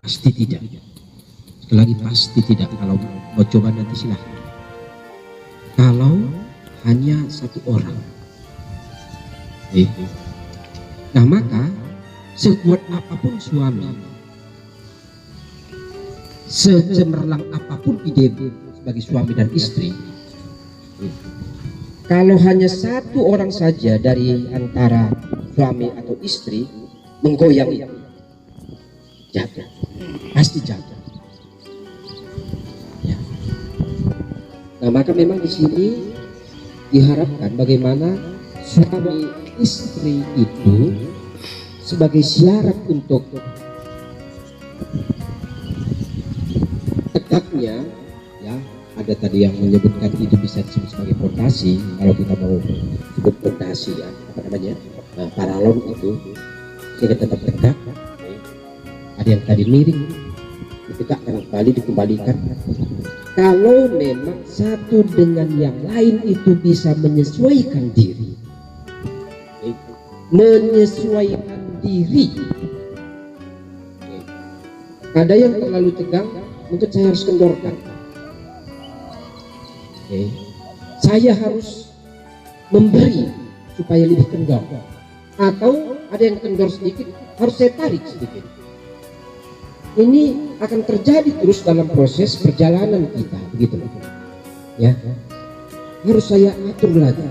Pasti tidak. Sekali lagi pasti tidak. Kalau mau coba nanti silahkan. Kalau hanya satu orang. Nah maka sekuat apapun suami, secemerlang apapun ide sebagai suami dan istri, kalau hanya satu orang saja dari antara suami atau istri menggoyang itu, jatuh, pasti jatuh. Ya. Nah maka memang di sini diharapkan bagaimana suami istri itu sebagai syarat untuk tegaknya, ya ada tadi yang menyebutkan itu bisa disebut sebagai fondasi. Kalau kita mau sebut fondasi, ya apa namanya, paralon itu sehingga tetap tegak. Ada yang tadi miring, ditegakkan kembali, dikembalikan. Kalau memang satu dengan yang lain itu bisa menyesuaikan diri, ada yang terlalu tegang, mungkin saya harus kendorkan. Saya harus memberi supaya lebih kendor, atau ada yang kendor sedikit, harus saya tarik sedikit. Ini akan terjadi terus dalam proses perjalanan kita, begitu ya. Harus saya atur lagi,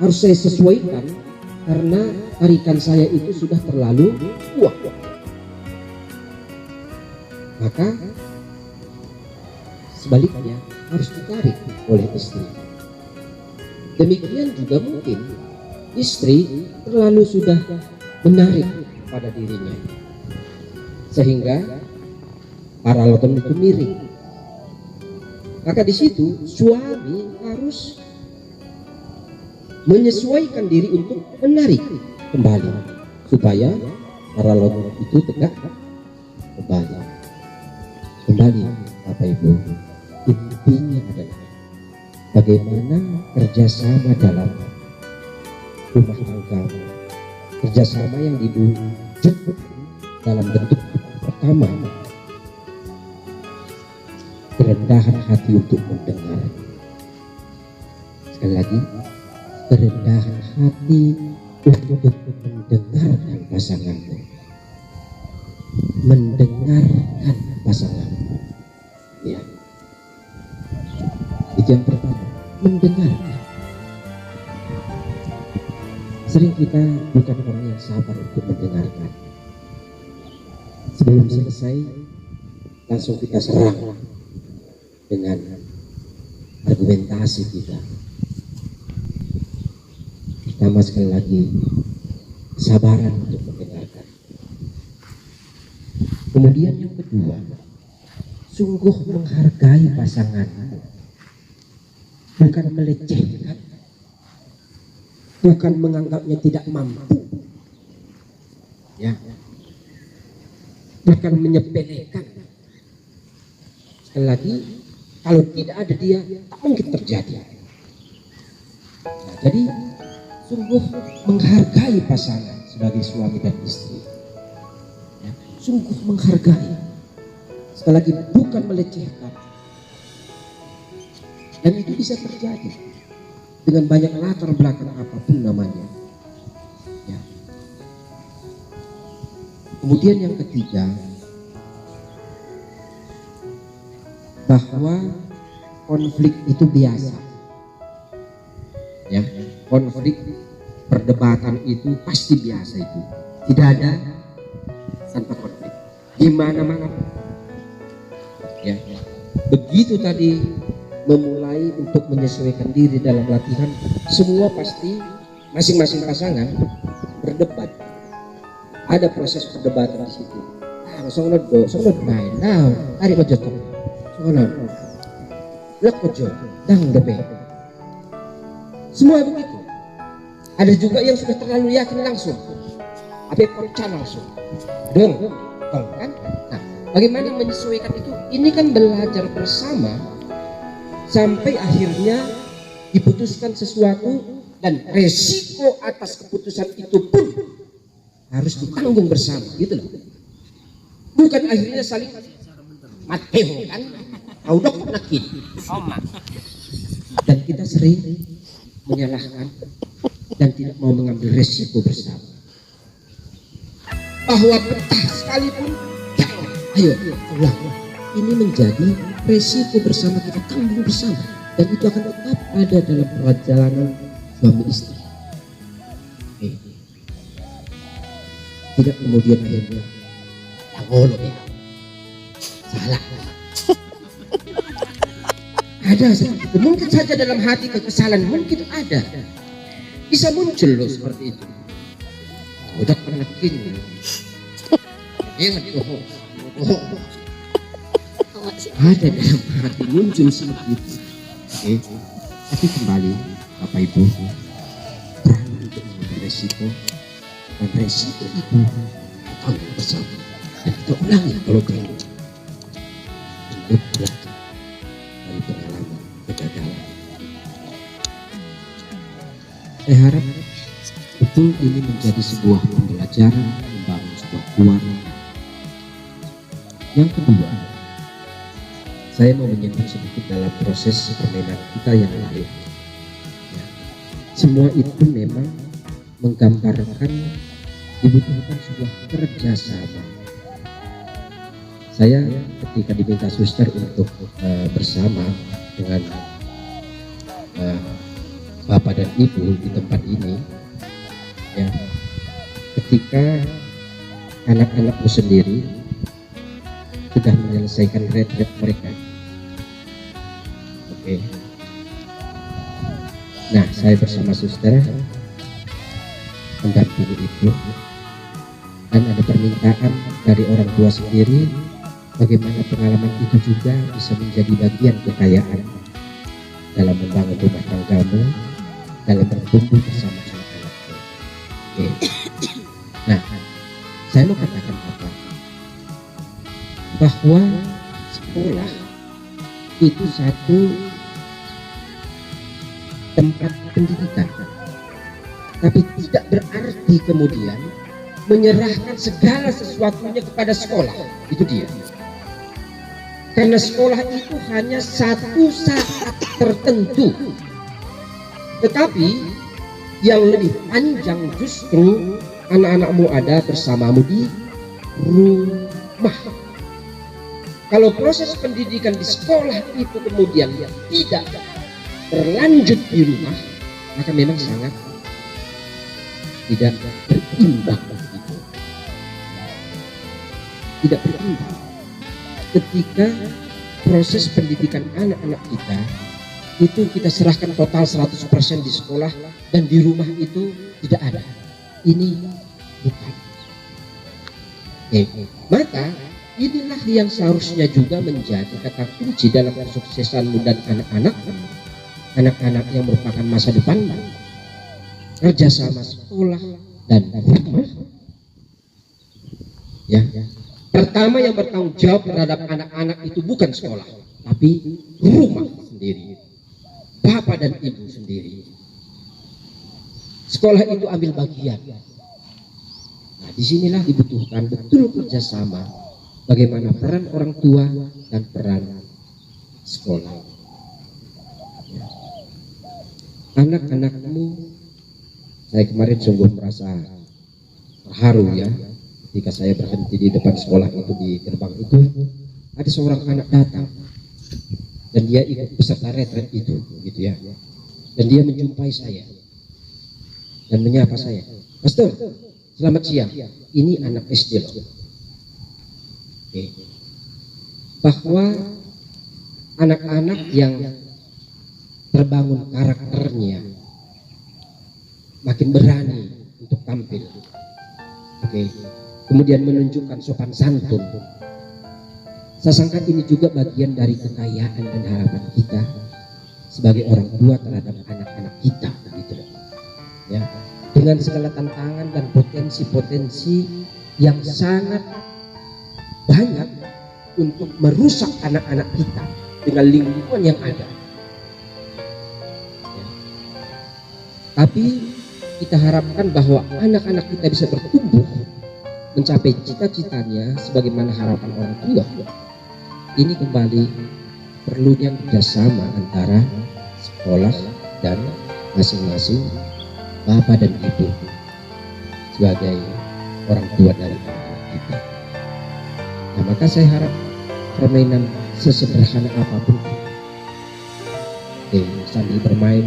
harus saya sesuaikan, karena tarikan saya itu sudah terlalu kuat. Maka sebaliknya harus ditarik oleh istri. Demikian juga mungkin istri terlalu sudah menarik pada dirinya, sehingga paralon itu miring. Maka di situ suami harus menyesuaikan diri untuk menarik kembali supaya paralon itu tegak kembali. Bapak Ibu, intinya adalah bagaimana kerjasama dalam rumah tangga, kerjasama yang diwujud dalam bentuk pertama, kerendahan hati untuk mendengar. Sekali lagi, kerendahan hati untuk mendengarkan pasanganmu, ya. Itu yang pertama, mendengarkan. Sering kita bukan orang yang sabar untuk mendengarkan. Sebelum selesai langsung kita serang dengan argumentasi kita. Pertama, sekali lagi, kesabaran untuk mendengarkan. Kemudian yang kedua, sungguh menghargai pasangan, bukan melecehkan, bukan menganggapnya tidak mampu, ya, bukan menyepelekan. Sekali lagi, kalau tidak ada dia, tak mungkin terjadi. Nah, jadi sungguh menghargai pasangan sebagai suami dan istri, ya, sungguh menghargai. Sekali lagi, bukan melecehkan. Dan itu bisa terjadi dengan banyak latar belakang apapun namanya, ya. Kemudian yang ketiga, bahwa konflik itu biasa, ya. Konflik, perdebatan itu pasti biasa, itu tidak ada tanpa konflik di mana-mana, ya. Begitu tadi memulai untuk menyesuaikan diri dalam latihan, semua pasti masing-masing pasangan berdebat, ada proses perdebatan di situ. Soalnya tarik aja tuh, soalnya lek aja, dang debe. Semua begitu. Ada juga yang sudah terlalu yakin langsung, percaya langsung, dong, kan? Nah, bagaimana menyesuaikan itu? Ini kan belajar bersama sampai akhirnya diputuskan sesuatu dan resiko atas keputusan itu pun harus ditanggung bersama, gitu loh. Bukan akhirnya saling Mateo kan, kau dok nakin. Dan kita sering menyalahkan dan tidak mau mengambil resiko bersama. Bahwa betah sekalipun, jangan. Ayo ulang. Ini menjadi resiko bersama, kita tanggung bersama, dan itu akan tetap ada dalam perjalanan suami istri. Tidak kemudian akhirnya tangolo ya, salah. Ada seperti itu. Mungkin saja dalam hati kekesalan, mungkin ada, bisa muncul loh seperti itu. Udah pernah kini, ingat bohong. Ada dalam hati muncul seperti itu. Tapi kembali Bapak Ibu, peran untuk mengambil resiko, dan resiko itu tanggung bersama, dan kita ulangi kalau perlu untuk belajar dari pengalaman kegagalan. Saya harap betul ini menjadi sebuah pembelajaran membangun sebuah keluarga. Yang kedua, saya mau menyinggung sedikit dalam proses permainan kita yang lain. Ya, semua itu memang menggambarkan dibutuhkan sebuah kerjasama. Saya ketika diminta suster untuk bersama dengan Bapak dan Ibu di tempat ini, ya, ketika anak-anakmu sendiri sudah menyelesaikan retret mereka. Oke. Nah, saya bersama suster mendampingi itu, dan ada permintaan dari orang tua sendiri bagaimana pengalaman itu juga bisa menjadi bagian kekayaan dalam membangun rumah tanggamu, dalam bertumbuh bersama anak-anakmu. Oke. Nah, saya mau katakan apa? Bahwa sekolah itu satu tempat pendidikan, tapi tidak berarti kemudian menyerahkan segala sesuatunya kepada sekolah. Itu dia. Karena sekolah itu hanya satu saat tertentu, tetapi yang lebih panjang justru anak-anakmu ada bersamamu di rumah. Kalau proses pendidikan di sekolah itu kemudian tidak berlanjut di rumah, maka memang sangat tidak berimbang begitu. Tidak berimbang. Ketika proses pendidikan anak-anak kita itu kita serahkan total 100% di sekolah, dan di rumah itu tidak ada. Ini bukan. Maka inilah yang seharusnya juga menjadi kata kunci dalam kesuksesanmu dan anak-anak yang merupakan masa depan. Kerjasama sekolah dan rumah. Ya, pertama yang bertanggung jawab terhadap anak-anak itu bukan sekolah, tapi rumah sendiri, bapak dan ibu sendiri. Sekolah itu ambil bagian. Nah, disinilah dibutuhkan betul kerjasama. Bagaimana peran orang tua dan peran sekolah. Ya. Anak-anakmu, saya kemarin sungguh merasa terharu ya, ketika saya berhenti di depan sekolah itu, di gerbang itu, ada seorang anak datang dan dia ikut peserta retret itu, gitu ya. Dan dia menjumpai saya dan menyapa saya, "Pastor, selamat siang. Ini anak SD loh." Oke. Bahwa anak-anak yang terbangun karakternya makin berani untuk tampil, oke, kemudian menunjukkan sopan santun. Saya sangka ini juga bagian dari kekayaan dan harapan kita sebagai orang tua terhadap anak-anak kita, gitu loh. Ya, dengan segala tantangan dan potensi-potensi yang sangat banyak untuk merusak anak-anak kita dengan lingkungan yang ada. Ya. Tapi kita harapkan bahwa anak-anak kita bisa bertumbuh mencapai cita-citanya sebagaimana harapan orang tua. Ini kembali perlunya kerjasama antara sekolah dan masing-masing bapak dan ibu sebagai orang tua dari anak kita. Nah, maka saya harap permainan sesederhana apapun, sambil bermain,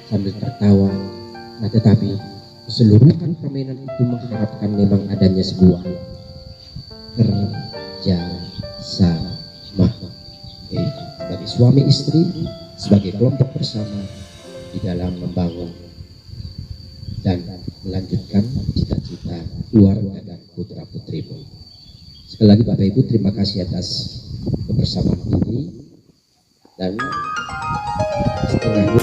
sambil tertawa, nah tetapi keseluruhan permainan itu mengharapkan memang adanya sebuah kerjasama, sebagai suami istri, sebagai kelompok bersama di dalam membangun dan melanjutkan cita-cita keluarga dan putra putrimu. Sekali lagi Bapak Ibu, terima kasih atas kebersamaan ini, dan setengahnya